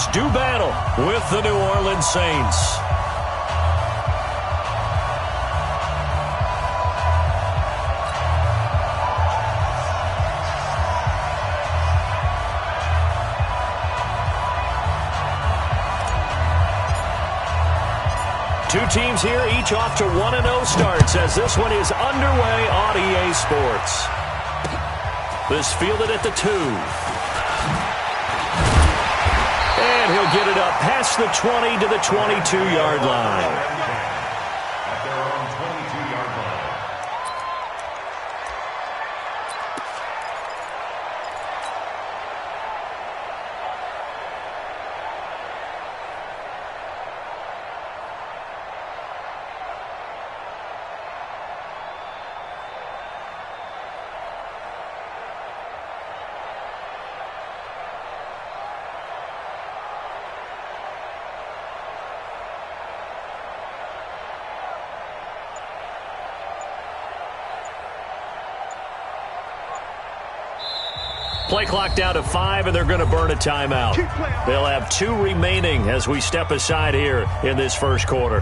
teams do battle with the New Orleans Saints. Two teams here, each off to 1-0 starts as this one is underway on EA Sports. This fielded at the 2. And he'll get it up past the 20 to the 22-yard line. Play clock down to 5, and they're going to burn a timeout. They'll have 2 remaining as we step aside here in this first quarter.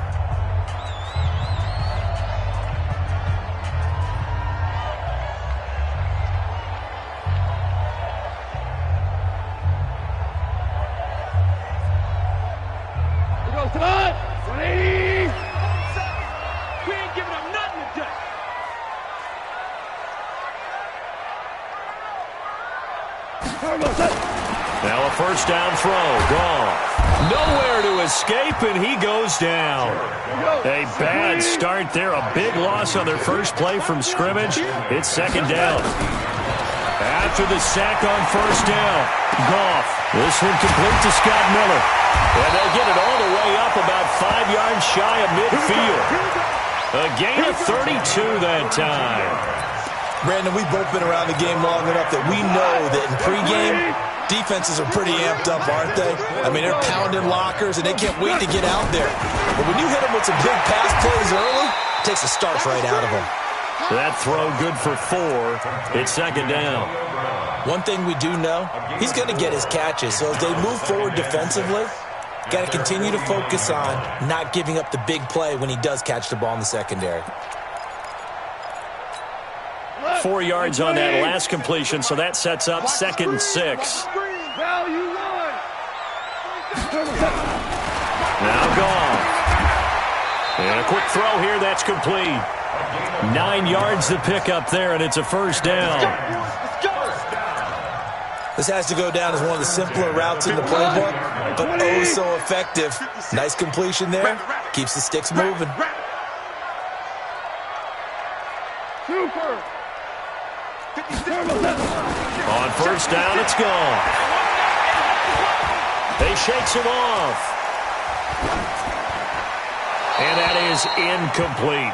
Now a first down throw. Goff. Nowhere to escape, and he goes down. A bad start there. A big loss on their first play from scrimmage. It's second down. After the sack on first down, Goff. This one complete to Scott Miller. And they'll get it all the way up about 5 yards shy of midfield. A gain of 32 that time. Brandon, we've both been around the game long enough that we know that in pregame, defenses are pretty amped up, aren't they? I mean, they're pounding lockers, and they can't wait to get out there. But when you hit them with some big pass plays early, it takes the starch right out of them. That throw good for 4. It's second down. One thing we do know, he's going to get his catches. So as they move forward defensively, got to continue to focus on not giving up the big play when he does catch the ball in the secondary. 4 yards on that last completion, so that sets up 2nd and 6. Now Goff. And a quick throw here, that's complete. 9 yards to pick up there, and it's a first down. This has to go down as one of the simpler routes in the playbook, but oh so effective. Nice completion there. Keeps the sticks moving. Super. On first down, it's gone. They shakes him off. And that is incomplete.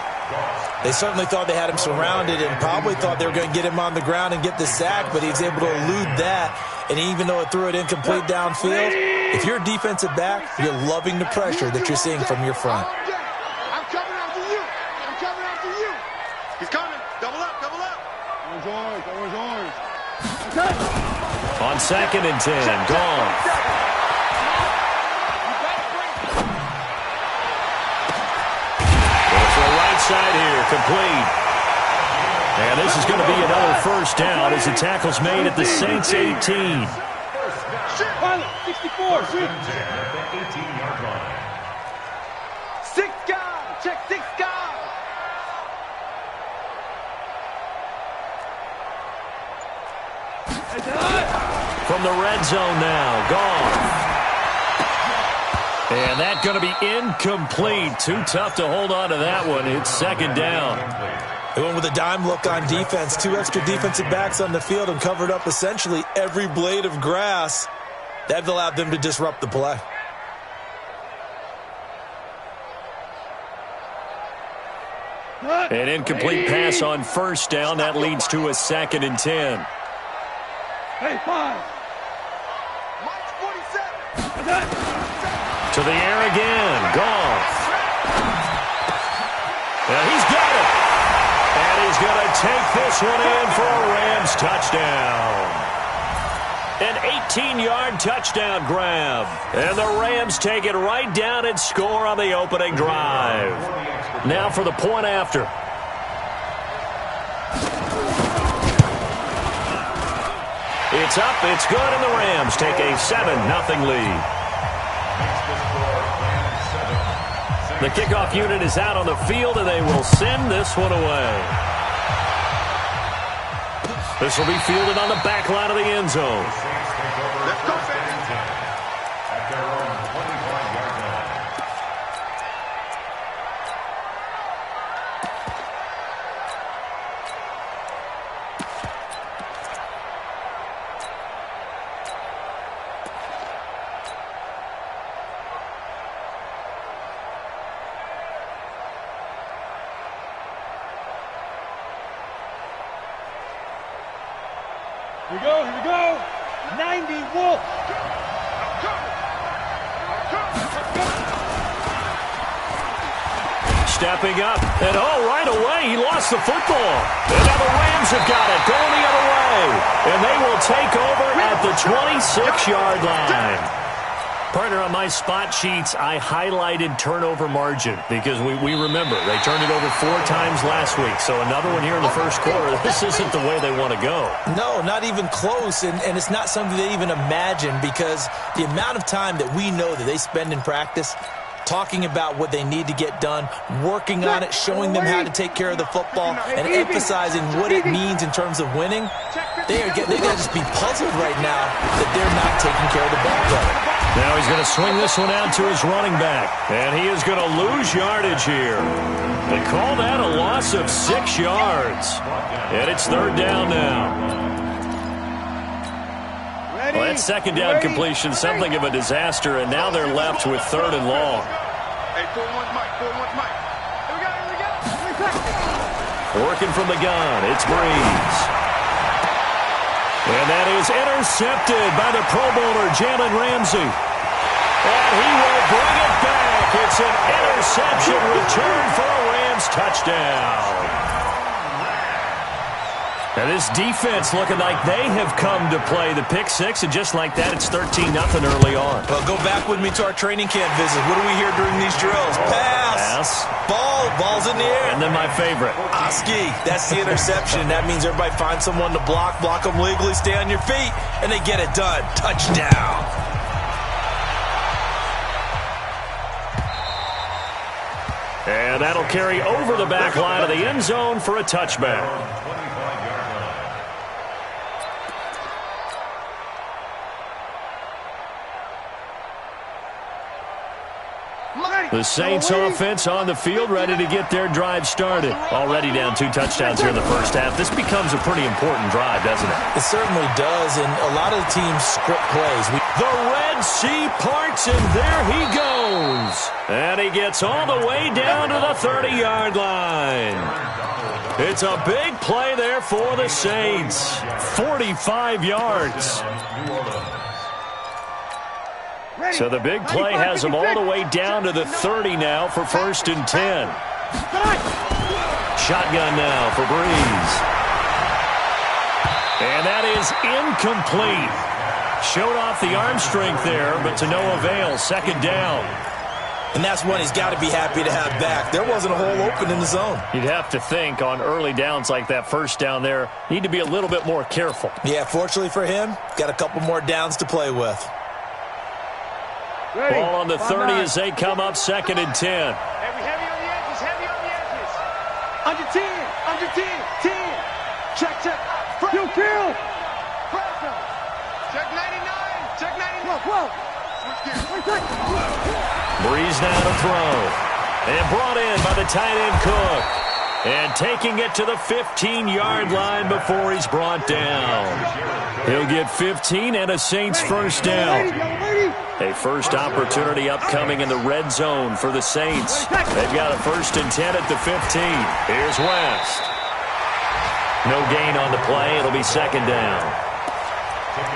They certainly thought they had him surrounded and probably thought they were going to get him on the ground and get the sack, but he's able to elude that. And even though it threw it incomplete downfield, if you're a defensive back, you're loving the pressure that you're seeing from your front. I'm coming after you. I'm coming after you. He's coming. Double up, double up. Orange. On 2nd and 10, gone. To the right side here, complete. And this is going to be another first down as the tackle's made at the Saints 18. 64, shoot. 6 guys, check 6 guys. From the red zone now, Goff. And that's going to be incomplete. Too tough to hold on to that one. It's second down. They went with a dime look on defense. 2 extra defensive backs on the field and covered up essentially every blade of grass. That allowed them to disrupt the play. An incomplete pass on first down. That leads to a 2nd and 10. Hey, 5. To the air again. Goff. And he's got it. And he's going to take this one in for a Rams touchdown. An 18-yard touchdown grab. And the Rams take it right down and score on the opening drive. Now for the point after. It's up, it's good, and the Rams take a 7-0 lead. The kickoff unit is out on the field, and they will send this one away. This will be fielded on the back line of the end zone. Let's go, fans. Here we go. 90 Wolf. Stepping up, and right away, he lost the football. And now the Rams have got it, going the other way. And they will take over at the 26-yard line. Partner, on my spot sheets, I highlighted turnover margin because we remember they turned it over 4 times last week. So another one here in the first quarter. This isn't the way they want to go. No, not even close, and it's not something they even imagine because the amount of time that we know that they spend in practice talking about what they need to get done, working on it, showing them how to take care of the football, and emphasizing what it means in terms of winning, they're going to just be puzzled right now that they're not taking care of the ball better. Now he's going to swing this one out to his running back, and he is going to lose yardage here. They call that a loss of 6 yards, and it's 3rd down now. Well, that second down completion, something of a disaster, and now they're left with 3rd and long. Hey, 4-1 Mike, 4-1 Mike. Here we go. Working from the gun, it's Breeze. And that is intercepted by the Pro Bowler, Jalen Ramsey. And he will bring it back. It's an interception return for a Rams touchdown. And this defense looking like they have come to play the pick six, and just like that, it's 13-0 early on. Well, go back with me to our training camp visit. What do we hear during these drills? Pass. Ball's in the air. And then my favorite. Oski, that's the interception. That means everybody finds someone to block them legally, stay on your feet, and they get it done. Touchdown. And that'll carry over the back line of the end zone for a touchback. The Saints offense on the field, ready to get their drive started. Already down 2 touchdowns here in the first half. This becomes a pretty important drive, doesn't it? It certainly does, and a lot of the teams script plays. The Red Sea parts, and there he goes. And he gets all the way down to the 30-yard line. It's a big play there for the Saints. 45 yards. So the big play has them all the way down to the 30 now for 1st and 10. Shotgun now for Breeze. And that is incomplete. Showed off the arm strength there, but to no avail. 2nd down. And that's one he's got to be happy to have back. There wasn't a hole open in the zone. You'd have to think on early downs like that 1st down there, need to be a little bit more careful. Yeah, fortunately for him, got a couple more downs to play with. Ready. Ball on the 30 as they come up 2nd and 10. Heavy on the edges, heavy on the edges. Under 10, 10. Check. You kill. Check 99, check 99. Whoa. Switch gears. Breeze now to throw. And brought in by the tight end Cook. And taking it to the 15-yard line before he's brought down. He'll get 15 and a Saints 1st down. A first opportunity upcoming in the red zone for the Saints. They've got a 1st and 10 at the 15. Here's West. No gain on the play. It'll be 2nd down.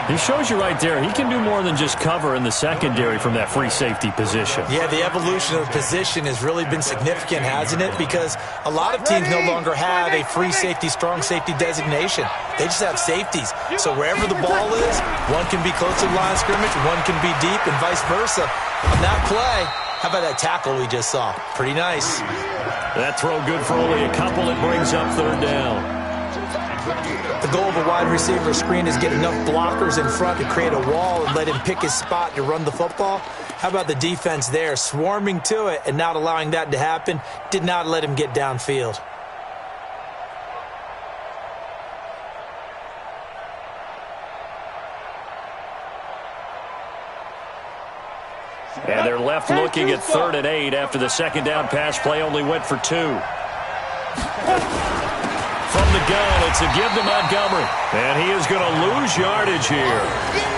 He shows you right there, he can do more than just cover in the secondary from that free safety position. Yeah, the evolution of the position has really been significant, hasn't it? Because a lot of teams no longer have a free safety, strong safety designation. They just have safeties. So wherever the ball is, one can be close to the line of scrimmage, one can be deep, and vice versa. On that play, how about that tackle we just saw? Pretty nice. That throw good for only a couple. It brings up third down. The goal of a wide receiver screen is get enough blockers in front to create a wall and let him pick his spot to run the football. How about the defense there, swarming to it and not allowing that to happen? Did not let him get downfield. And they're left looking at 3rd and 8 after the second down pass play only went for 2. From the gun, it's a give to Montgomery. And he is going to lose yardage here.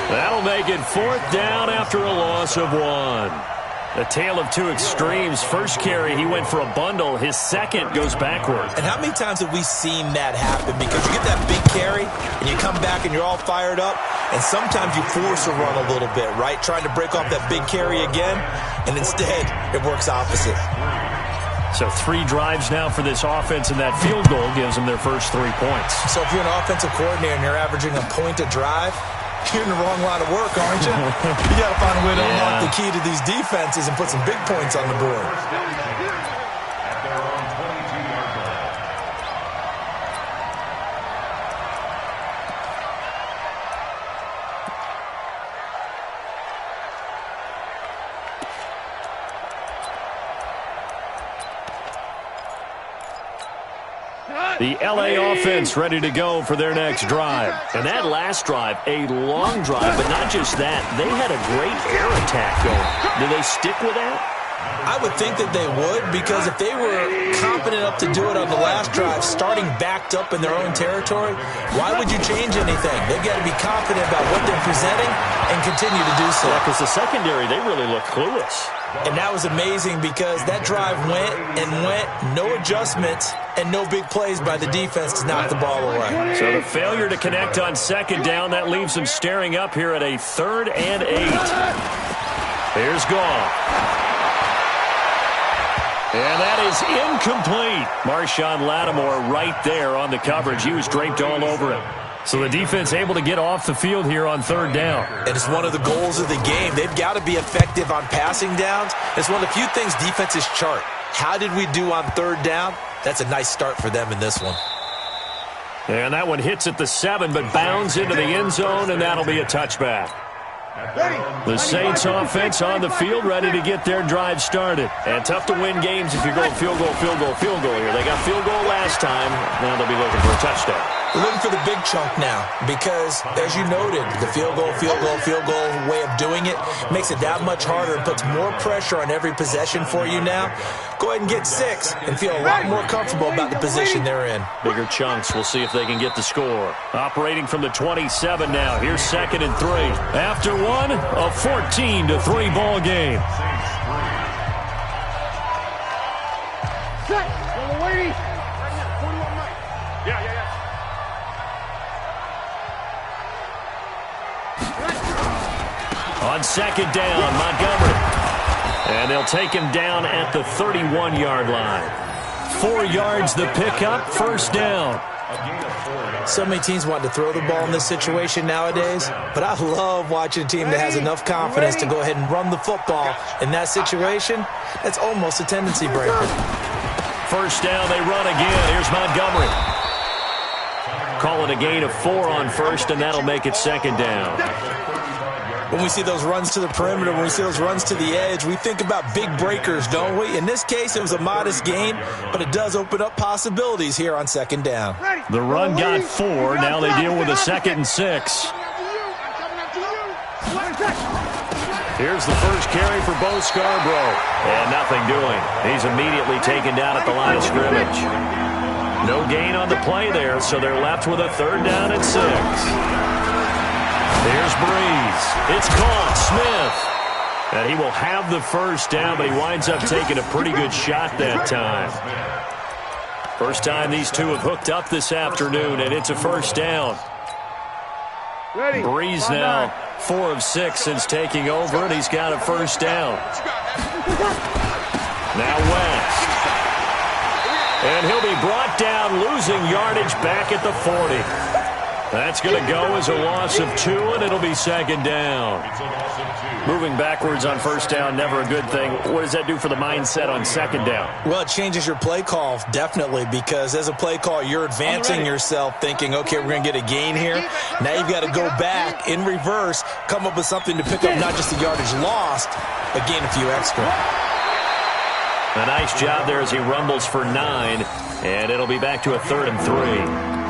That'll make it 4th down after a loss of 1. A tale of two extremes. First carry, he went for a bundle. His second goes backward. And how many times have we seen that happen? Because you get that big carry, and you come back and you're all fired up, and sometimes you force a run a little bit, right? Trying to break off that big carry again, and instead it works opposite. So 3 drives now for this offense, and that field goal gives them their first 3 points. So if you're an offensive coordinator and you're averaging a point a drive, you're in the wrong line of work, aren't you? You got to find a way to unlock the key to these defenses and put some big points on the board. The L.A. offense ready to go for their next drive. And that last drive, a long drive, but not just that. They had a great air attack going. Do they stick with that? I would think that they would, because if they were confident enough to do it on the last drive, starting backed up in their own territory, why would you change anything? They've got to be confident about what they're presenting and continue to do so. Yeah, because the secondary, they really look clueless. And that was amazing because that drive went and went, no adjustments, and no big plays by the defense to knock the ball away. So the failure to connect on second down, that leaves them staring up here at a 3rd and 8. Here's Goff. And that is incomplete. Marshawn Lattimore right there on the coverage. He was draped all over it. So the defense able to get off the field here on 3rd down. And it's one of the goals of the game. They've got to be effective on passing downs. It's one of the few things defenses chart. How did we do on 3rd down? That's a nice start for them in this one. And that one hits at the 7, but bounds into the end zone, and that'll be a touchback. The Saints offense on the field, ready to get their drive started. And tough to win games if you're going field goal, field goal, field goal here. They got field goal last time. Now they'll be looking for a touchdown. We're looking for the big chunk now because, as you noted, the field goal way of doing it makes it that much harder and puts more pressure on every possession for you now. Go ahead and get 6 and feel a lot more comfortable about the position they're in. Bigger chunks. We'll see if they can get the score. Operating from the 27 now. Here's 2nd and 3. After one, a 14-3 ball game. Set. Waiting. Yeah. On 2nd down, Montgomery. And they'll take him down at the 31-yard line. 4 yards the pickup, 1st down. So many teams want to throw the ball in this situation nowadays, but I love watching a team that has enough confidence to go ahead and run the football. In that situation, that's almost a tendency breaker. 1st down, they run again. Here's Montgomery. Call it a gain of 4 on 1st, and that'll make it 2nd down. When we see those runs to the perimeter, when we see those runs to the edge, we think about big breakers, don't we? In this case, it was a modest gain, but it does open up possibilities here on 2nd down. The run got 4. Now they deal with a 2nd and 6. Here's the first carry for Bo Scarborough. And nothing doing. He's immediately taken down at the line of scrimmage. No gain on the play there, so they're left with a 3rd down and 6. Here's Breeze. It's caught. Smith. And he will have the 1st down, but he winds up taking a pretty good shot that time. First time these two have hooked up this afternoon, and it's a 1st down. Breeze now 4 of 6 since taking over, and he's got a first down. Now West. And he'll be brought down, losing yardage back at the 40. That's going to go as a loss of 2, and it'll be second down. Moving backwards on first down, never a good thing. What does that do for the mindset on second down? Well, it changes your play call, definitely, because as a play call, you're advancing yourself thinking, okay, we're going to get a gain here. Now you've got to go back in reverse, come up with something to pick up not just the yardage lost, but gain a few extra. A nice job there as he rumbles for 9, and it'll be back to a 3rd and 3.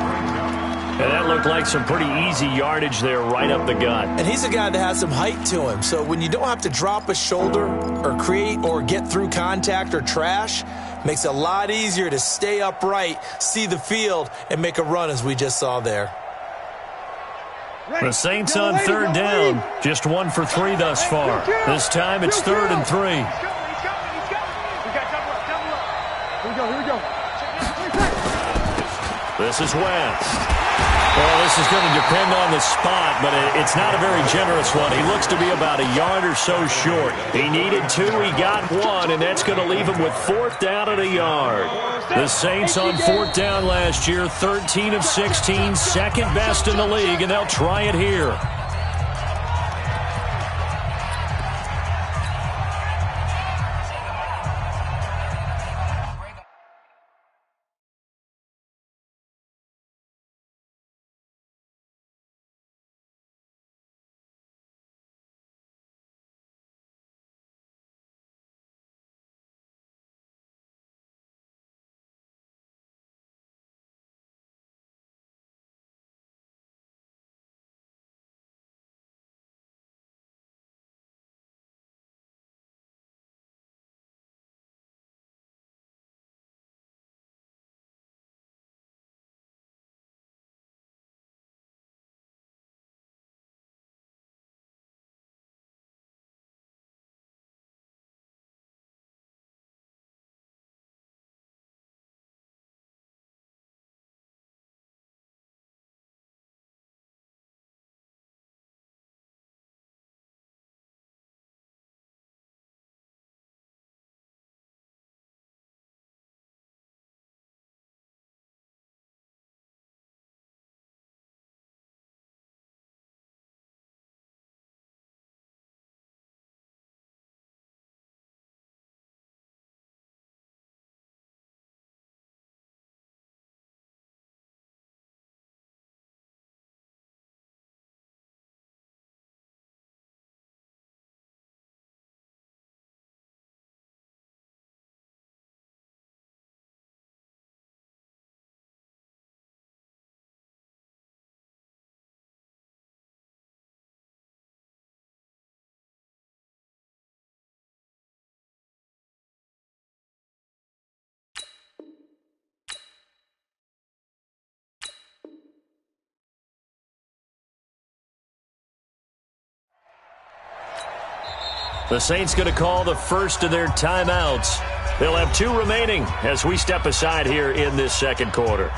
And that looked like some pretty easy yardage there right up the gut. And he's a guy that has some height to him. So when you don't have to drop a shoulder or create or get through contact or trash, makes it a lot easier to stay upright, see the field, and make a run as we just saw there. The Saints on 3rd down. Just 1 for 3 thus far. This time it's 3rd and 3. Here we go. This is West. Well, this is going to depend on the spot, but it's not a very generous one. He looks to be about a yard or so short. He needed 2, he got 1, and that's going to leave him with 4th down at a yard. The Saints on 4th down last year, 13 of 16, second best in the league, and they'll try it here. The Saints going to call the first of their timeouts. They'll have 2 remaining as we step aside here in this second quarter.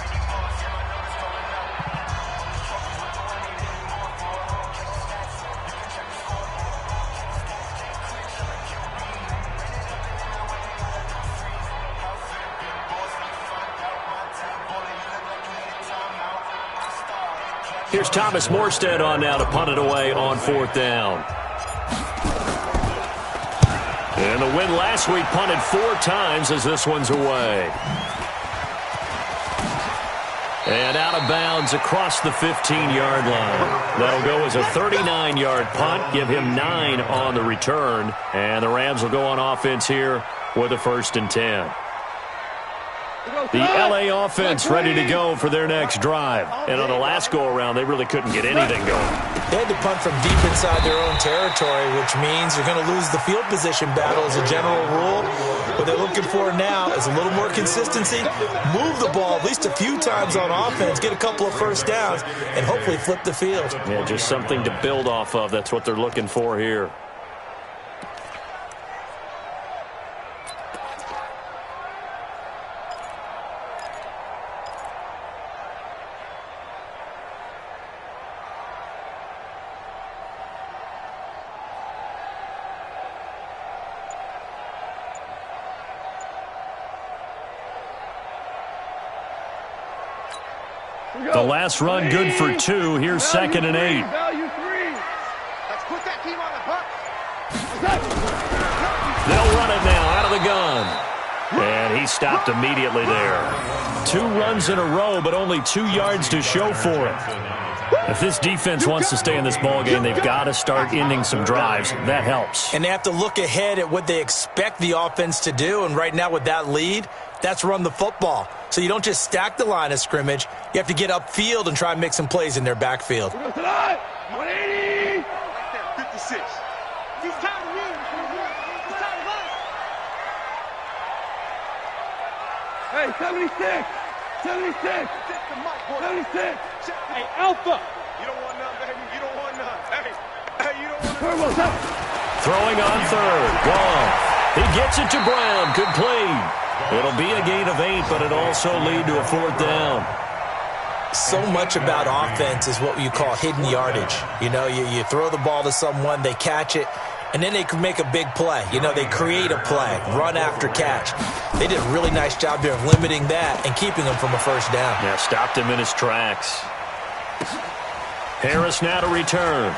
Here's Thomas Morstead on now to punt it away on 4th down. And the win last week punted 4 times as this one's away. And out of bounds across the 15-yard line. That'll go as a 39-yard punt, give him 9 on the return. And the Rams will go on offense here with a 1st and 10. The L.A. offense ready to go for their next drive. And on the last go-around, they really couldn't get anything going. They had to punt from deep inside their own territory, which means you're going to lose the field position battle as a general rule. What they're looking for now is a little more consistency, move the ball at least a few times on offense, get a couple of first downs, and hopefully flip the field. Yeah, just something to build off of. That's what they're looking for here. The last run good for 2. Here's 2nd and 8. Value 3. Let's put that team on the hook. They'll run it now out of the gun. And he stopped immediately there. 2 runs in a row, but only 2 yards to show for it. If this defense wants to stay in this ballgame, they've got to start ending some drives. That helps. And they have to look ahead at what they expect the offense to do. And right now with that lead, that's run the football. So you don't just stack the line of scrimmage. You have to get upfield and try and make some plays in their backfield. 180. 56. He's tired of me. He's tired of us. Hey, 76. 76. 76. Hey, Alpha. You don't want none, baby. You don't want none. Hey, you don't want Turbo, stop. Throwing on 3rd. Gone. He gets it to Brown. Good play. It'll be a gain of 8, but it'll also lead to a 4th down. So much about offense is what you call hidden yardage. You know, you throw the ball to someone, they catch it, and then they can make a big play. You know, they create a play, run after catch. They did a really nice job there of limiting that and keeping him from a 1st down. Yeah, stopped him in his tracks. Harris now to return.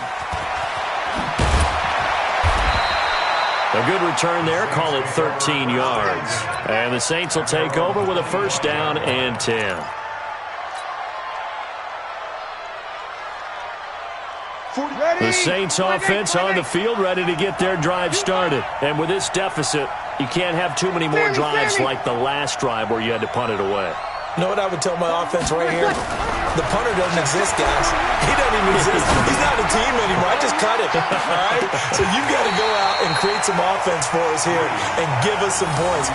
A good return there. Call it 13 yards. And the Saints will take over with a 1st down and 10. The Saints offense on the field, ready to get their drive started. And with this deficit, you can't have too many more drives like the last drive where you had to punt it away. You know what I would tell my offense right here? The punter doesn't exist, guys. He doesn't even exist. He's not a team anymore. I just cut it. All right? So you've got to go out and create some offense for us here and give us some points.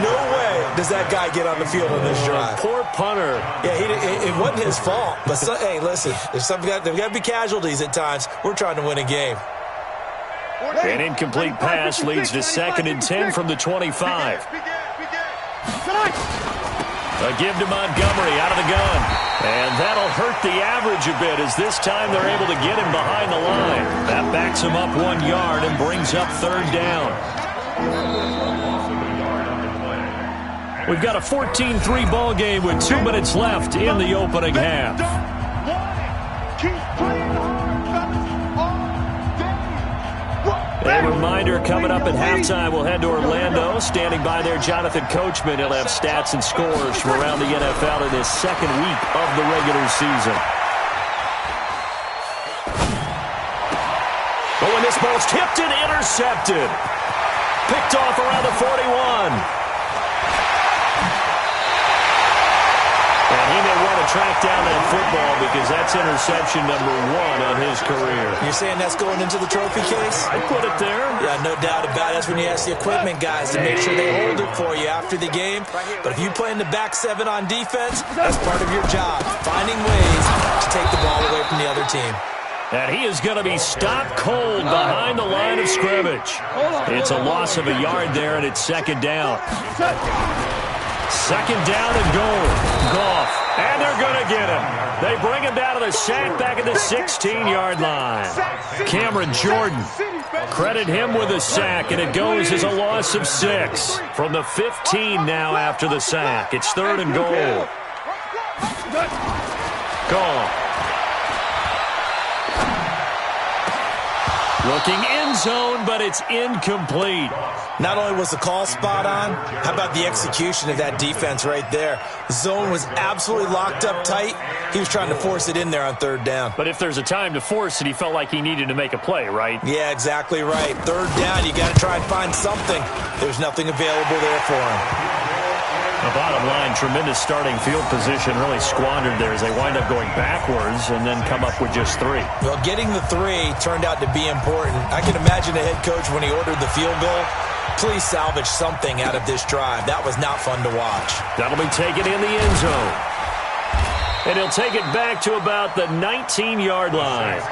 No way does that guy get on the field on this drive. Poor punter. Yeah, it wasn't his fault. But, hey, listen, there's got to be casualties at times. We're trying to win a game. An incomplete pass leads to 2nd and 10 from the 25. A give to Montgomery out of the gun. And that'll hurt the average a bit as this time they're able to get him behind the line. That backs him up 1 yard and brings up 3rd down. We've got a 14-3 ball game with 2 minutes left in the opening half. A reminder, coming up at halftime, we'll head to Orlando. Standing by there, Jonathan Coachman. He'll have stats and scores from around the NFL in his 2nd week of the regular season. Oh, and this ball's tipped and intercepted. Picked off around the 41. And he may want to track down that football because that's interception number 1 on his career. You're saying that's going into the trophy case? I put it there. Yeah, no doubt about it. That's when you ask the equipment guys to make sure they hold it for you after the game. But if you play in the back 7 on defense, that's part of your job, finding ways to take the ball away from the other team. And he is going to be stopped cold behind the line of scrimmage. It's a loss of a yard there, and it's 2nd down. 2nd down and goal. Goff. And they're going to get him. They bring him down to the sack back at the 16-yard line. Cameron Jordan. Credit him with a sack, and it goes as a loss of 6. From the 15 now after the sack. It's 3rd and goal. Goff. Looking end zone, but it's incomplete. Not only was the call spot on, how about the execution of that defense right there? The zone was absolutely locked up tight. He was trying to force it in there on 3rd down. But if there's a time to force it, he felt like he needed to make a play, right? Yeah, exactly right. 3rd down, you got to try and find something. There's nothing available there for him. The bottom line, tremendous starting field position, really squandered there as they wind up going backwards and then come up with just 3. Well, getting the 3 turned out to be important. I can imagine the head coach when he ordered the field goal. Please salvage something out of this drive. That was not fun to watch. That'll be taken in the end zone. And he'll take it back to about the 19-yard line.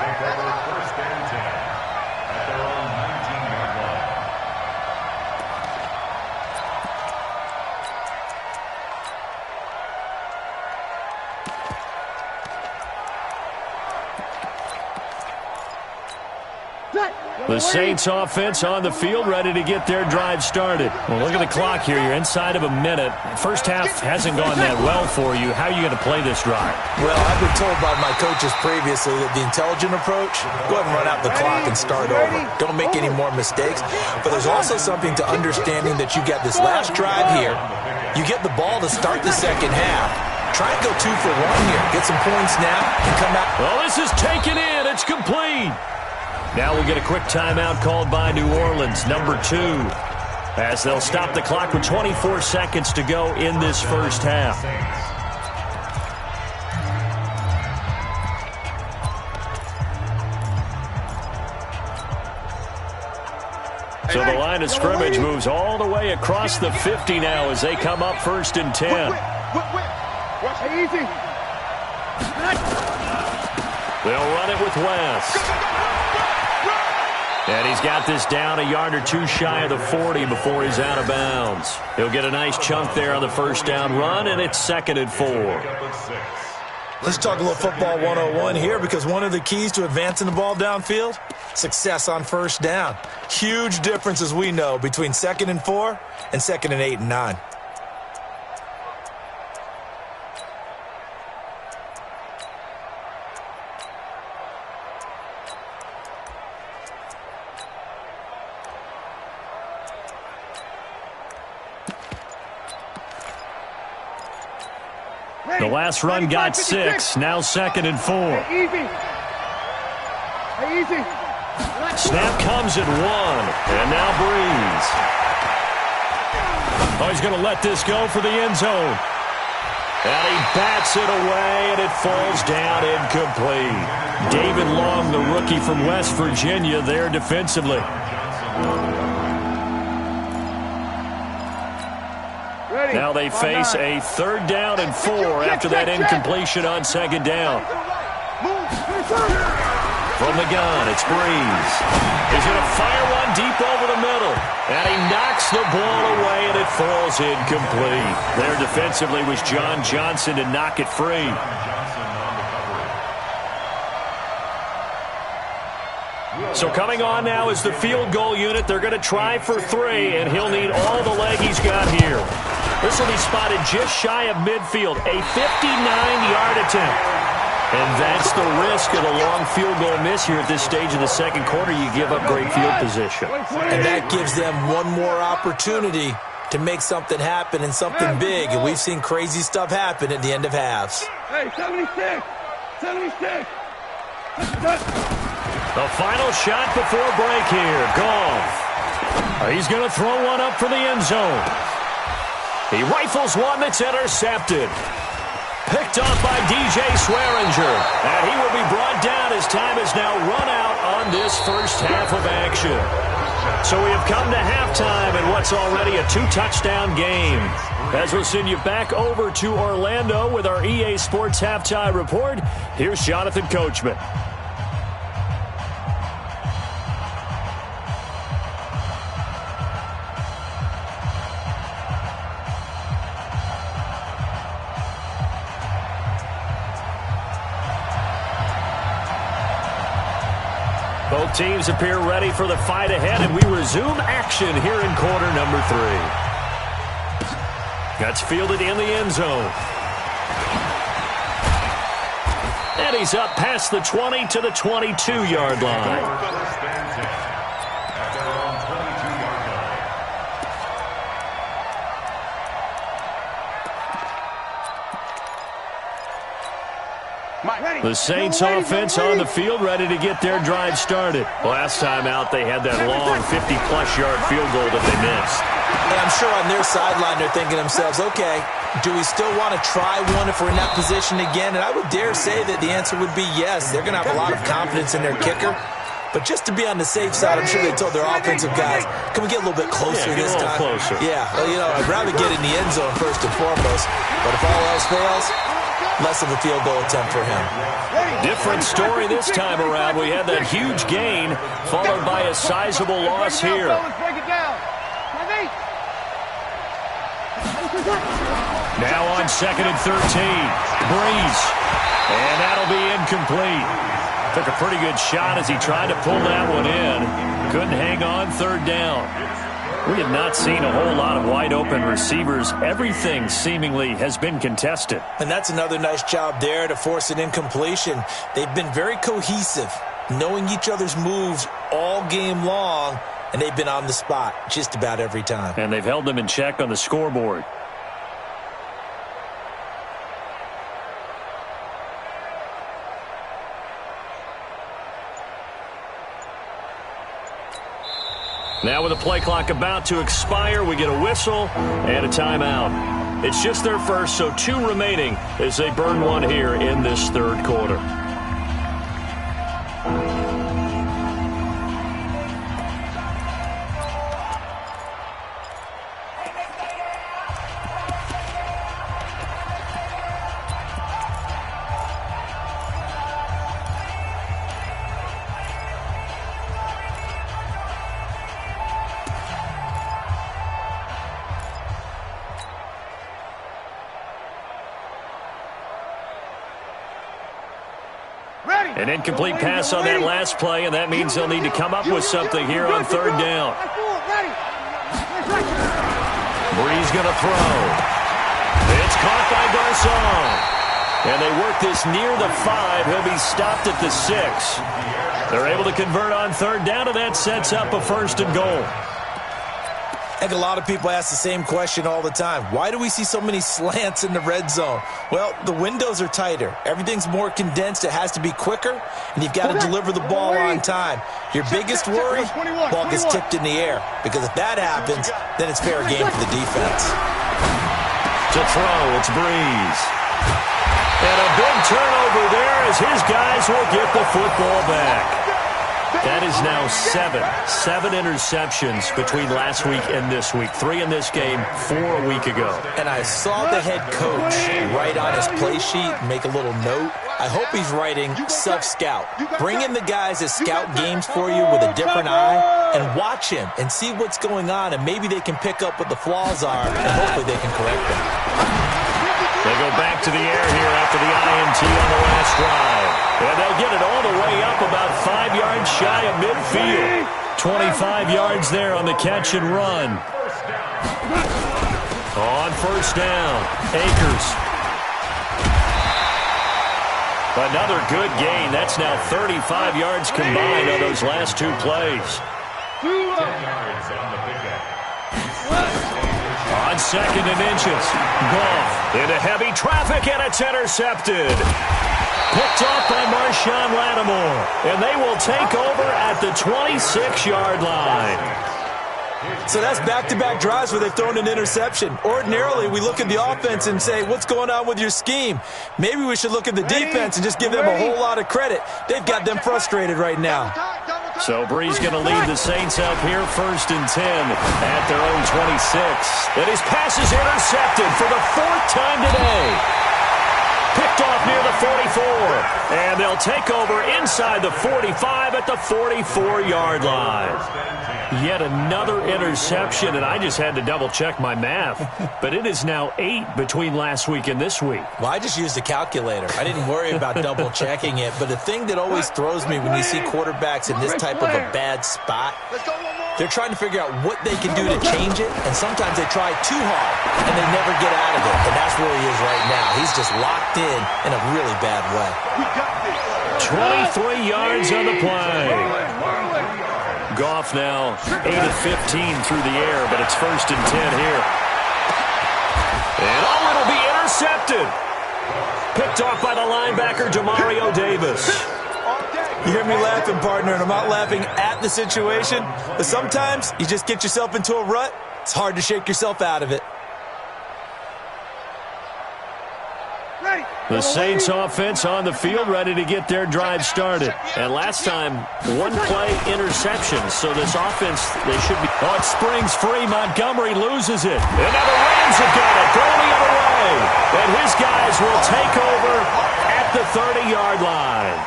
The Saints offense on the field, ready to get their drive started. Well, look at the clock here. You're inside of a minute. First half hasn't gone that well for you. How are you going to play this drive? Well, I've been told by my coaches previously that the intelligent approach, go ahead and run out the clock and start over. Don't make any more mistakes. But there's also something to understanding that you got this last drive here. You get the ball to start the second half. Try and go 2 for 1 here. Get some points now and come out. Well, this is taken in. It's complete. Now we'll get a quick timeout called by New Orleans, number 2, as they'll stop the clock with 24 seconds to go in this first half. So the line of scrimmage moves all the way across the 50 now as they come up 1st and 10. Easy. They'll run it with West. And he's got this down a yard or 2 shy of the 40 before he's out of bounds. He'll get a nice chunk there on the first down run, and it's 2nd and 4. Let's talk a little football 101 here, because one of the keys to advancing the ball downfield, success on first down. Huge difference, as we know, between 2nd and 4 and 2nd and 8 and 9. The last run got 6. Now 2nd and 4. Easy. Snap comes at 1. And now Breeze. Oh, he's going to let this go for the end zone. And he bats it away, and it falls down incomplete. David Long, the rookie from West Virginia, there defensively. Now they face a 3rd down and 4 after that incompletion on 2nd down. From the gun, it's Breeze. He's going to fire one deep over the middle. And he knocks the ball away, and it falls incomplete. There defensively was John Johnson to knock it free. So coming on now is the field goal unit. They're going to try for 3, and he'll need all the leg he's got here. This will be spotted just shy of midfield, a 59-yard attempt. And that's the risk of the long field goal miss here at this stage of the 2nd quarter. You give up great field position. And that gives them one more opportunity to make something happen and something big. And we've seen crazy stuff happen at the end of halves. Hey, 76. The final shot before break here. Goff. He's going to throw one up for the end zone. He rifles one that's intercepted. Picked off by DJ Swearinger. And he will be brought down as time is now run out on this first half of action. So we have come to halftime in what's already a 2-touchdown game. As we'll send you back over to Orlando with our EA Sports Halftime Report, here's Jonathan Coachman. Both teams appear ready for the fight ahead, and we resume action here in quarter number 3. That's fielded in the end zone. And he's up past the 20 to the 22-yard line. The Saints offense on the field ready to get their drive started. Last time out, they had that long 50-plus yard field goal that they missed. And I'm sure on their sideline they're thinking to themselves, okay, do we still want to try one if we're in that position again? And I would dare say that the answer would be yes. They're going to have a lot of confidence in their kicker. But just to be on the safe side, I'm sure they told their offensive guys, can we get a little bit closer this time? Closer. Yeah, well, you know, I'd rather get in the end zone first and foremost. But if all else fails, less of a field goal attempt for him. Different story this time around. We had that huge gain followed by a sizable loss here. Now on 2nd and 13. Breeze. And that'll be incomplete. Took a pretty good shot as he tried to pull that one in. Couldn't hang on third down. We have not seen a whole lot of wide-open receivers. Everything seemingly has been contested. And that's another nice job there to force an incompletion. They've been very cohesive, knowing each other's moves all game long, and they've been on the spot just about every time. And they've held them in check on the scoreboard. Now with the play clock about to expire, we get a whistle and a timeout. It's just their first, so 2 remaining as they burn one here in this third quarter. An incomplete pass on that last play, and that means they'll need to come up with something here on third down. Bree's going to throw. It's caught by Garcon. And they work this near the 5. He'll be stopped at the 6. They're able to convert on third down, and that sets up a 1st and goal. I think a lot of people ask the same question all the time. Why do we see so many slants in the red zone? Well, the windows are tighter. Everything's more condensed. It has to be quicker, and you've got to deliver the ball on time. Your biggest worry, ball gets tipped in the air, because if that happens, then it's fair game for the defense. To throw, it's Breeze. And a big turnover there as his guys will get the football back. That is now 7 interceptions between last week and this week. 3 in this game, 4 a week ago. And I saw the head coach write on his play sheet, make a little note. I hope he's writing self-scout. Bring in the guys that scout games for you with a different eye and watch him and see what's going on, and maybe they can pick up what the flaws are, and hopefully they can correct them. They go back to the air here after the INT on the last drive. And they'll get it all the way up about 5 yards shy of midfield. 25 yards there on the catch and run. On first down, Akers. Another good gain. That's now 35 yards combined on those last 2 plays. On 2nd and inches, Goff into heavy traffic, and it's intercepted. Picked off by Marshawn Lattimore, and they will take over at the 26-yard line. So that's back-to-back drives where they've thrown an interception. Ordinarily, we look at the offense and say, what's going on with your scheme? Maybe we should look at the defense and just give them a whole lot of credit. They've got them frustrated right now. So Bree's going to lead the Saints up here 1st and 10 at their own 26. And his pass is intercepted for the 4th time today. Picked off near the 44. And they'll take over inside the 45 at the 44-yard line. Yet another interception, and I just had to double-check my math. But it is now 8 between last week and this week. Well, I just used a calculator. I didn't worry about double-checking it. But the thing that always throws me when you see quarterbacks in this type of a bad spot, they're trying to figure out what they can do to change it, and sometimes they try too hard, and they never get out of it. And that's where he is right now. He's just locked in a really bad way. 23 yards on the play. Goff now 8 of 15 through the air, but it's 1st and 10 here. And it'll be intercepted. Picked off by the linebacker, Demario Davis. You hear me laughing, partner, and I'm not laughing at the situation, but sometimes you just get yourself into a rut. It's hard to shake yourself out of it. The Saints offense on the field ready to get their drive started. And last time, 1-play interception. So this offense, they should be... Oh, it springs free. Montgomery loses it. And now the Rams have got it. Going the other way. And his guys will take over at the 30-yard line.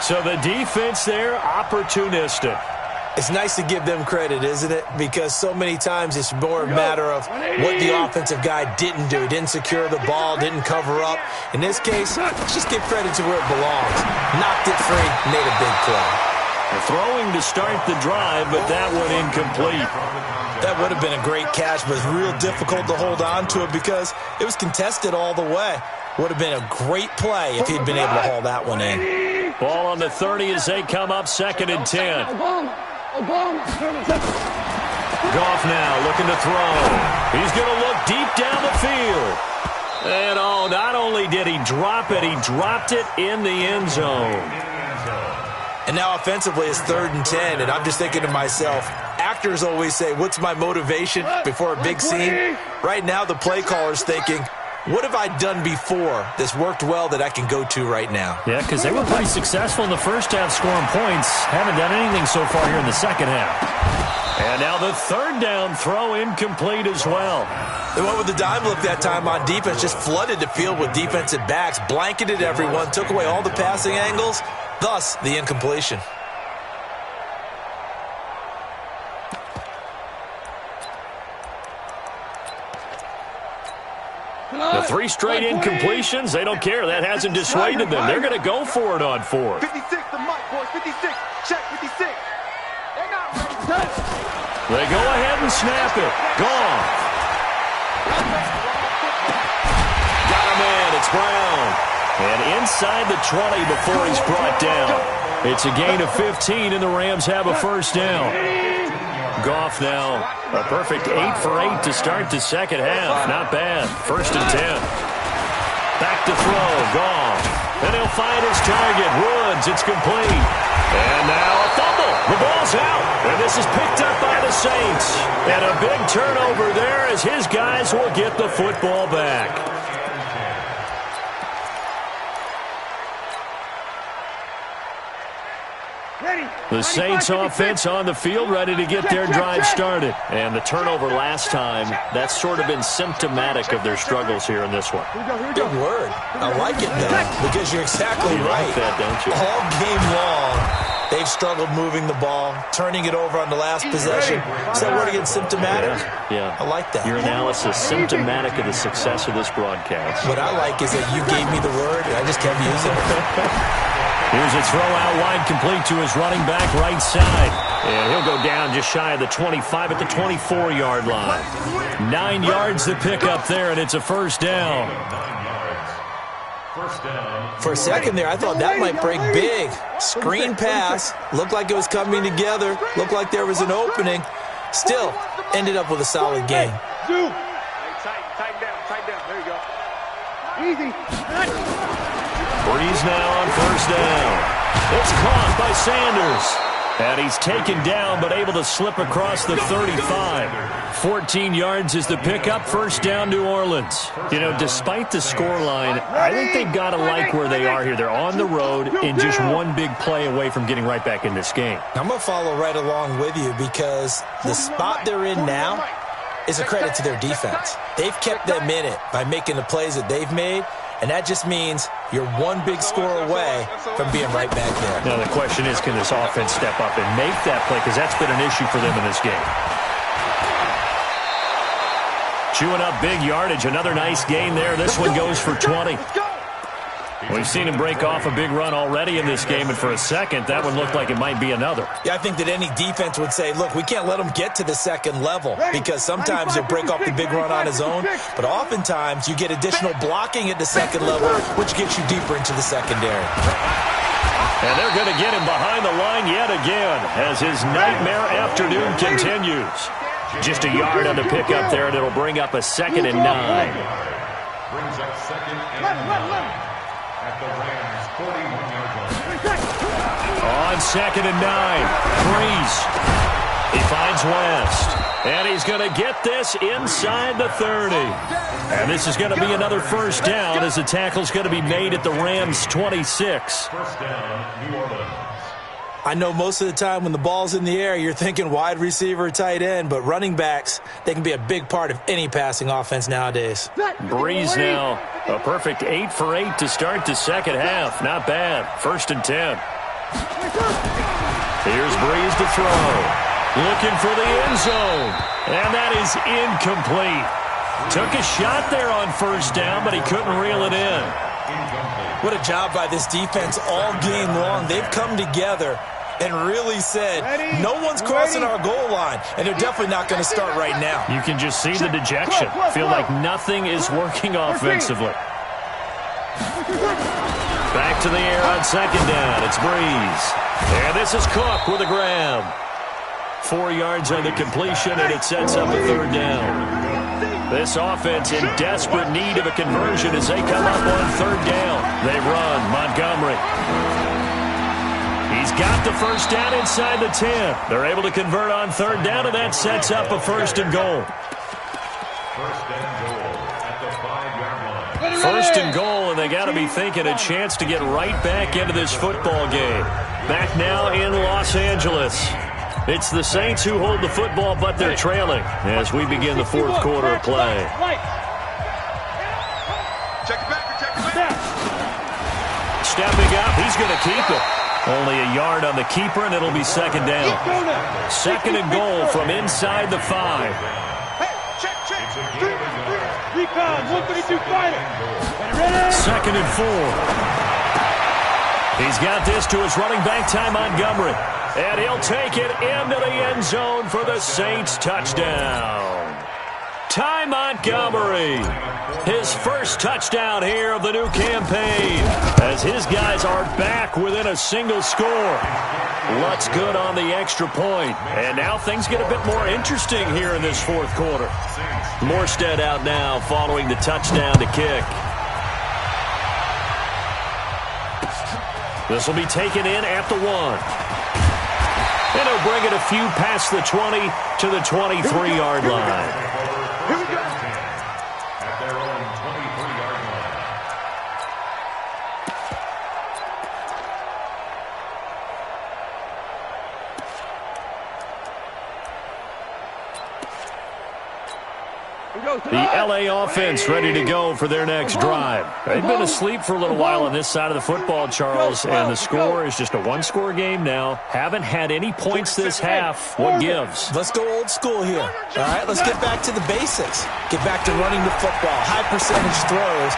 So the defense there, opportunistic. It's nice to give them credit, isn't it? Because so many times it's more a matter of what the offensive guy didn't do. He didn't secure the ball, didn't cover up. In this case, let's just give credit to where it belongs. Knocked it free, made a big play. Throwing to start the drive, but that one incomplete. That would have been a great catch, but it's real difficult to hold on to it because it was contested all the way. Would have been a great play if he'd been able to haul that one in. Ball on the 30 as they come up 2nd and 10. Goff now looking to throw. He's going to look deep down the field. And, oh, not only did he drop it, he dropped it in the end zone. And now offensively it's 3rd and 10, and I'm just thinking to myself, actors always say, what's my motivation before a big scene? Right now the play caller's thinking, what have I done before that's worked well that I can go to right now? Yeah, because they were pretty successful in the first half scoring points. Haven't done anything so far here in the second half. And now the 3rd down throw incomplete as well. They went with the dime look that time on defense, just flooded the field with defensive backs, blanketed everyone, took away all the passing angles, thus the incompletion. The 3 straight incompletions, they don't care. That hasn't dissuaded them. They're going to go for it on 4th. 56, the mic, boys. 56. Check, 56. They're not ready. They go ahead and snap it. Gone. Got him in. It's Brown. And inside the 20 before he's brought down. It's a gain of 15, and the Rams have a 1st down. Goff now, a perfect 8 for 8 to start the second half. Not bad. 1st and 10. Back to throw. Goff. And he'll find his target. Woods. It's complete. And now a fumble. The ball's out. And this is picked up by the Saints. And a big turnover there as his guys will get the football back. The Saints offense on the field, ready to get their drive started. And the turnover last time, that's sort of been symptomatic of their struggles here in this one. Good word. I like it, though, because you're exactly right. Like that, don't you? All game long, they've struggled moving the ball, turning it over on the last possession. Is that word again, symptomatic? Yeah. I like that. Your analysis, symptomatic of the success of this broadcast. What I like is that you gave me the word, and I just kept using it. Here's a throw out wide, complete to his running back right side. And he'll go down just shy of the 25 at the 24-yard line. 9 yards to pick up there, and it's a 1st down. For a second there, I thought that might break big. Screen pass. Looked like it was coming together. Looked like there was an opening. Still, ended up with a solid game. Tighten down. There you go. Easy. Breeze now on 1st down. It's caught by Sanders. And he's taken down but able to slip across the 35. 14 yards is the pickup. 1st down, New Orleans. You know, despite the scoreline, I think they've got to like where they are here. They're on the road and just one big play away from getting right back in this game. I'm going to follow right along with you because the spot they're in now is a credit to their defense. They've kept them in it by making the plays that they've made. And that just means you're one big score away from being right back there. Now the question is, can this offense step up and make that play? Because that's been an issue for them in this game. Chewing up big yardage. Another nice gain there. This one goes for 20. We've seen him break off a big run already in this game, and for a second, that one looked like it might be another. Yeah, I think that any defense would say, look, we can't let him get to the second level because sometimes he'll break off the big run on his own, but oftentimes you get additional blocking at the second level, which gets you deeper into the secondary. And they're going to get him behind the line yet again as his nightmare afternoon continues. Just a yard on the pickup there, and it'll bring up a 2nd and 9. Brings up 2nd and 9. At the Rams 41-yard line. On 2nd and 9, Breeze. He finds West. And he's going to get this inside the 30. And this is going to be another 1st down as the tackle's going to be made at the Rams 26. 1st down, New Orleans. I know most of the time when the ball's in the air, you're thinking wide receiver, tight end, but running backs, they can be a big part of any passing offense nowadays. Breeze now, a perfect 8 for 8 to start the second half. Not bad. 1st and 10. Here's Breeze to throw. Looking for the end zone. And that is incomplete. Took a shot there on first down, but he couldn't reel it in. What a job by this defense all game long. They've come together and really said, no one's crossing our goal line, and they're definitely not going to start right now. You can just see the dejection. Feel like nothing is working offensively. Back to the air on second down. It's Breeze. And this is Cook with a grab. 4 yards on the completion, and it sets up a third down. This offense in desperate need of a conversion as they come up on third down. They run. Montgomery. He's got the first down inside the 10. They're able to convert on third down, and that sets up a first and goal. First and goal at the 5-yard line. First and goal, and they got to be thinking a chance to get right back into this football game. Back now in Los Angeles. It's the Saints who hold the football, but they're trailing as we begin the fourth quarter of play. Check it back, check it back. Stepping up, he's going to keep it. Only a yard on the keeper, and it'll be second down. Second and goal from inside the 5. Hey, check. Recon, 132 fighter. Second and 4. He's got this to his running back, Ty Montgomery. And he'll take it into the end zone for the Saints touchdown. Ty Montgomery, his first touchdown here of the new campaign, as his guys are back within a single score. Lutz good on the extra point. And now things get a bit more interesting here in this fourth quarter. Morstead out now following the touchdown to kick. This will be taken in at the 1. And he'll bring it a few past the 20 to the 23-yard line. Here we go. At their own 23-yard line. The L.A. offense ready to go for their next drive. They've been asleep for a little while on this side of the football, Charles, and the score is just a one-score game now. Haven't had any points this half. What gives? Let's go old school here. All right, let's get back to the basics. Get back to running the football, high percentage throws.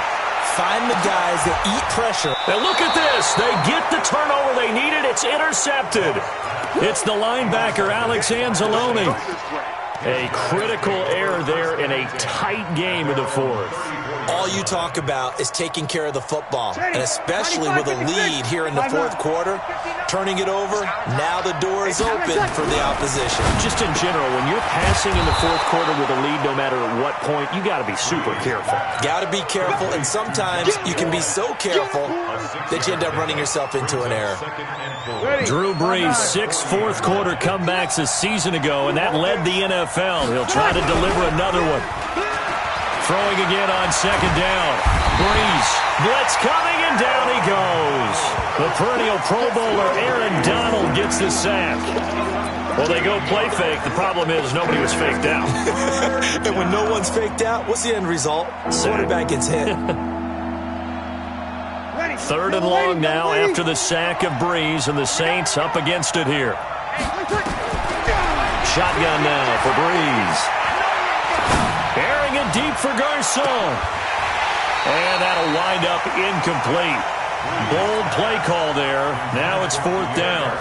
Find the guys that eat pressure. And look at this. They get the turnover they needed. It's intercepted. It's the linebacker, Alex Anzalone. A critical error there in a tight game in the fourth. All you talk about is taking care of the football, and especially with a lead here in the fourth quarter, turning it over, now the door is open for the opposition. Just in general, when you're passing in the fourth quarter with a lead, no matter at what point, you got to be super careful. Got to be careful, and sometimes you can be so careful that you end up running yourself into an error. Drew Brees, 6 fourth quarter comebacks a season ago, and that led the NFL. He'll try to deliver another one. Throwing again on second down. Breeze, blitz coming, and down he goes. The perennial Pro Bowler Aaron Donald gets the sack. Well, they go play fake. The problem is nobody was faked out. And when no one's faked out, what's the end result? Quarterback gets hit. Third and long now after the sack of Breeze, and the Saints up against it here. Shotgun now for Breeze. Airing it deep for Garcon. And that'll wind up incomplete. Bold play call there. Now it's fourth down.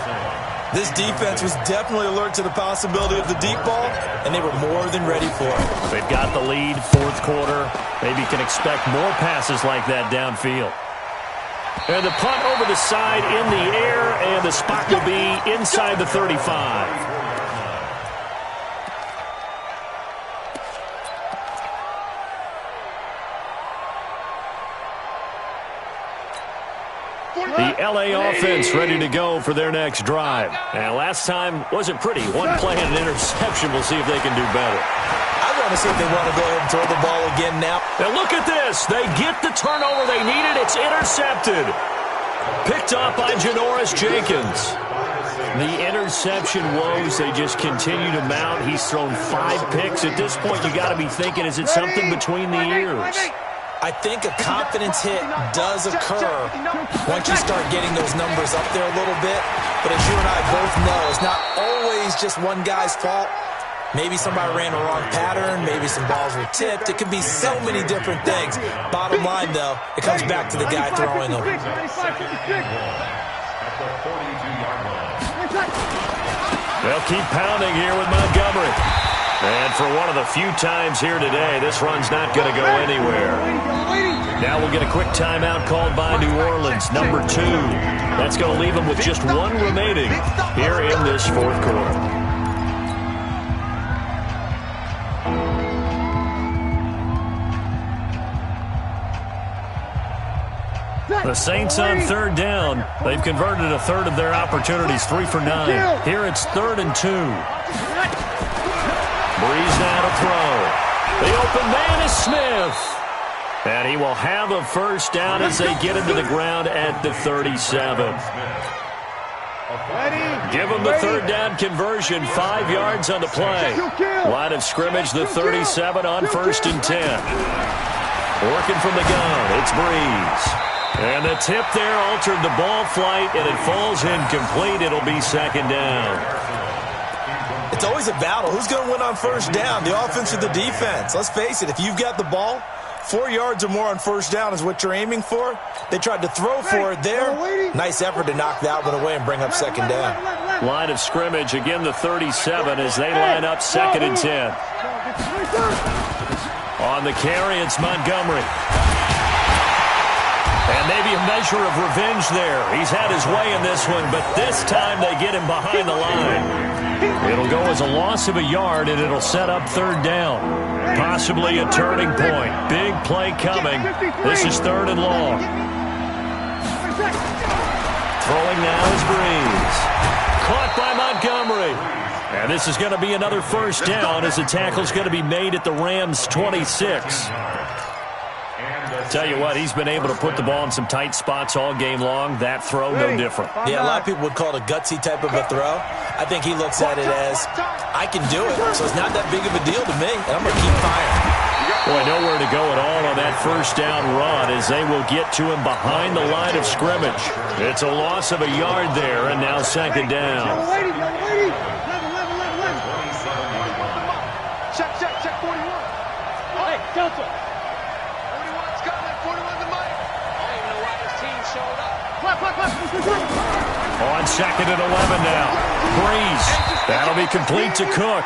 This defense was definitely alert to the possibility of the deep ball, and they were more than ready for it. They've got the lead, fourth quarter. Maybe can expect more passes like that downfield. And the punt over the side in the air, and the spot will be inside the 35. The L.A. offense ready to go for their next drive. And last time wasn't pretty. One play and an interception. We'll see if they can do better. I want to see if they want to go ahead and throw the ball again now. Now look at this. They get the turnover they needed. It's intercepted. Picked up by Janoris Jenkins. The interception woes, they just continue to mount. He's thrown 5 picks. At this point, you got to be thinking, is it something between the ears? I think a confidence hit does occur once you start getting those numbers up there a little bit. But as you and I both know, it's not always just one guy's fault. Maybe somebody ran the wrong pattern. Maybe some balls were tipped. It could be so many different things. Bottom line, though, it comes back to the guy throwing them. They'll keep pounding here with Montgomery. And for one of the few times here today, this run's not going to go anywhere. Now we'll get a quick timeout called by New Orleans, number 2. That's going to leave them with just 1 remaining here in this 4th quarter. The Saints on 3rd down. They've converted a third of their opportunities, 3 for 9. Here it's 3rd and 2. Breeze now to throw. The open man is Smith. And he will have a first down as they get into the ground at the 37. Give them the 3rd down conversion, 5 yards on the play. Line of scrimmage, the 37 on 1st and 10. Working from the gun, it's Breeze. And the tip there altered the ball flight, and it falls incomplete. It'll be 2nd down. It's always a battle. Who's going to win on 1st down, the offense or the defense? Let's face it, if you've got the ball, 4 yards or more on 1st down is what you're aiming for. They tried to throw for it there. Nice effort to knock that one away and bring up 2nd down. Line of scrimmage, again the 37 as they line up 2nd and 10. On the carry, it's Montgomery. And maybe a measure of revenge there. He's had his way in this one, but this time they get him behind the line. It'll go as a loss of a yard, and it'll set up 3rd down. Possibly a turning point. Big play coming. This is 3rd and long. Throwing now is Breeze. Caught by Montgomery. And this is going to be another 1st down as the tackle's going to be made at the Rams' 26. Tell you what, he's been able to put the ball in some tight spots all game long. That throw, no different. Yeah, a lot of people would call it a gutsy type of a throw. I think he looks at it as, I can do it, so it's not that big of a deal to me, and I'm going to keep firing. Boy, nowhere to go at all on that 1st down run as they will get to him behind the line of scrimmage. It's a loss of a yard there, and now 2nd down. Check, 41. Hey, Delta. 41's coming, 41's the mic. I don't even know why this team showed up. On 2nd and 11 now. Breeze. That'll be complete to Cook.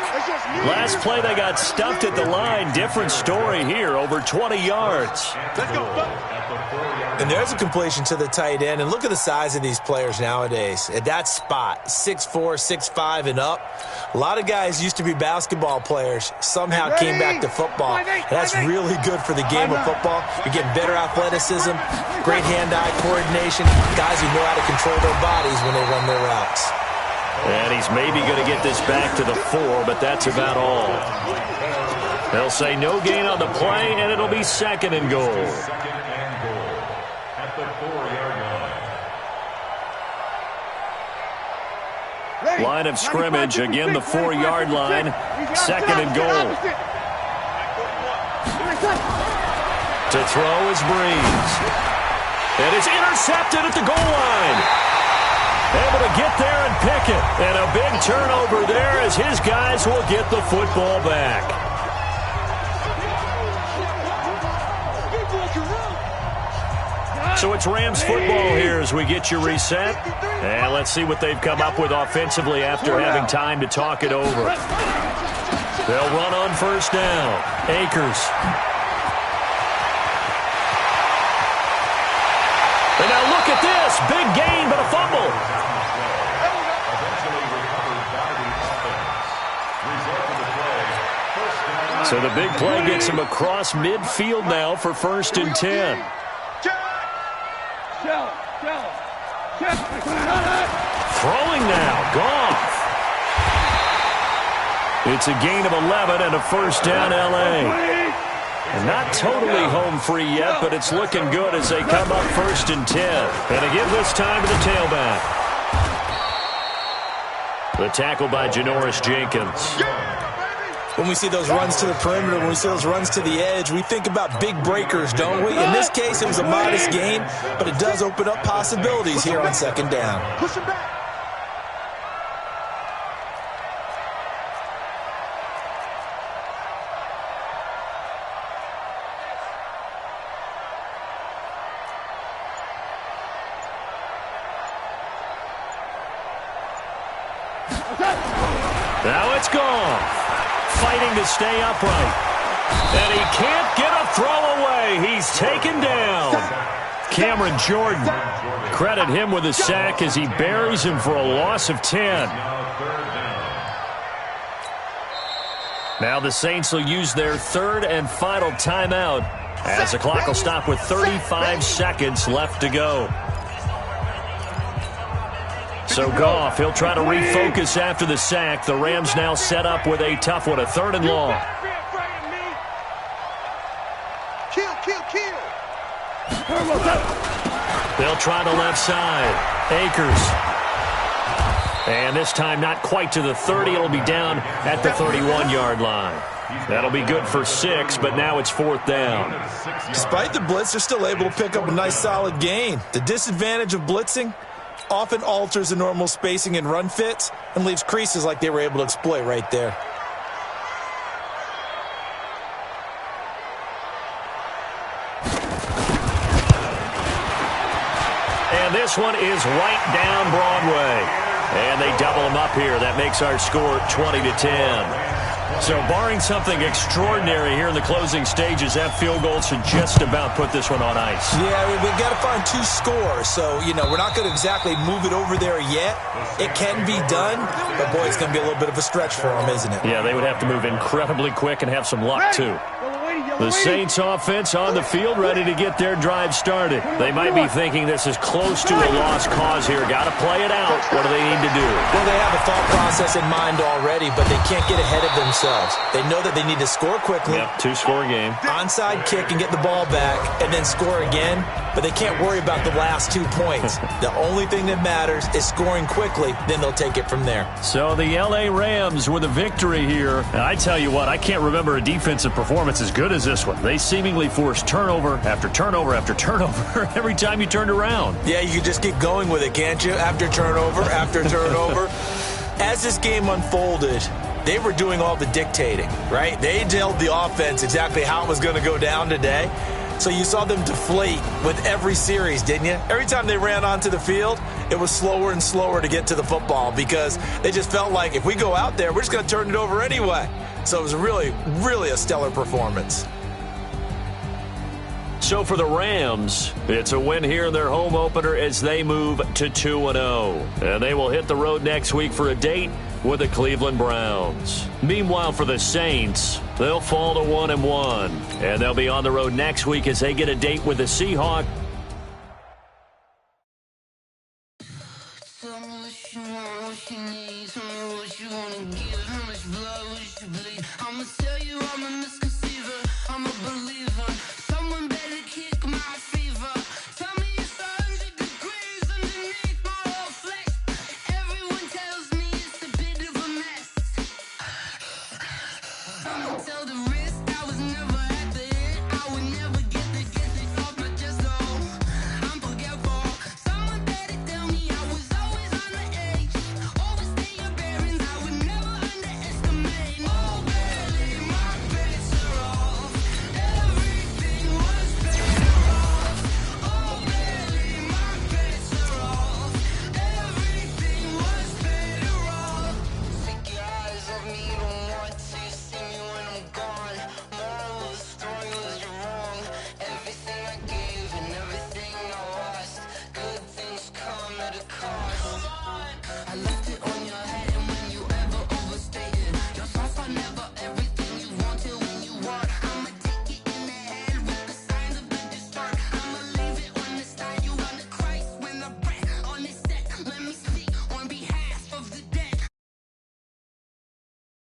Last play they got stuffed at the line. Different story here. Over 20 yards. Let's go. And there's a completion to the tight end. And look at the size of these players nowadays. At that spot, 6'4", 6'5", and up. A lot of guys used to be basketball players. Somehow came back to football. And that's really good for the game of football. You're getting better athleticism, great hand-eye coordination, guys who know how to control their bodies when they run their routes. And he's maybe going to get this back to the 4, but that's about all. They'll say no gain on the play, and it'll be 2nd and goal. At the 4-yard line. Line of scrimmage, again the 4-yard line. 2nd and goal. To throw is Breeze. And it's intercepted at the goal line. Able to get there and pick it. And a big turnover there as his guys will get the football back. So it's Rams football here as we get you reset. And let's see what they've come up with offensively after having time to talk it over. They'll run on 1st down. Akers. And now look at this. Big gain, but a fumble. So the big play gets him across midfield now for 1st and 10. Throwing now, Goff. It's a gain of 11 and a 1st down, L.A. And not totally home free yet, but it's looking good as they come up 1st and 10. And to give this time to the tailback. The tackle by Janoris Jenkins. When we see those runs to the perimeter, when we see those runs to the edge, we think about big breakers, don't we? In this case, it was a modest gain, but it does open up possibilities here on second down. Push him back. Now it's gone. Fighting to stay upright. And he can't get a throw away. He's taken down. Cameron Jordan. Credit him with a sack as he buries him for a loss of 10. Now the Saints will use their third and final timeout as the clock will stop with 35 seconds left to go. So Goff, he'll try to refocus after the sack. The Rams now set up with a tough one, a 3rd and long. Kill, kill, kill. They'll try the left side. Akers. And this time not quite to the 30. It'll be down at the 31-yard line. That'll be good for 6, but now it's 4th down. Despite the blitz, they're still able to pick up a nice solid gain. The disadvantage of blitzing often alters the normal spacing and run fits and leaves creases like they were able to exploit right there. And this one is right down Broadway. And they double them up here. That makes our score 20-10. So barring something extraordinary here in the closing stages, that field goal should just about put this one on ice. Yeah, we've got to find 2 scores. So, we're not going to exactly move it over there yet. It can be done, but boy, it's going to be a little bit of a stretch for them, isn't it? Yeah, they would have to move incredibly quick and have some luck, too. The Saints offense on the field, ready to get their drive started. They might be thinking this is close to a lost cause here. Got to play it out. What do they need to do? Well, they have a thought process in mind already, but they can't get ahead of themselves. They know that they need to score quickly. Yep, 2-score game. Onside kick and get the ball back, and then score again. But they can't worry about the last 2 points. The only thing that matters is scoring quickly. Then they'll take it from there. So the L.A. Rams with a victory here. And I tell you what, I can't remember a defensive performance as good as this one. They seemingly forced turnover after turnover after turnover every time you turned around. Yeah, you can just keep going with it, can't you? After turnover, after turnover. As this game unfolded, they were doing all the dictating, right? They told the offense exactly how it was going to go down today. So you saw them deflate with every series, didn't you? Every time they ran onto the field, it was slower and slower to get to the football because they just felt like if we go out there, we're just going to turn it over anyway. So it was really, really a stellar performance. So for the Rams, it's a win here in their home opener as they move to 2-0. And they will hit the road next week for a date with the Cleveland Browns. Meanwhile, for the Saints, they'll fall to 1-1. And they'll be on the road next week as they get a date with the Seahawks. Tell the risk I was never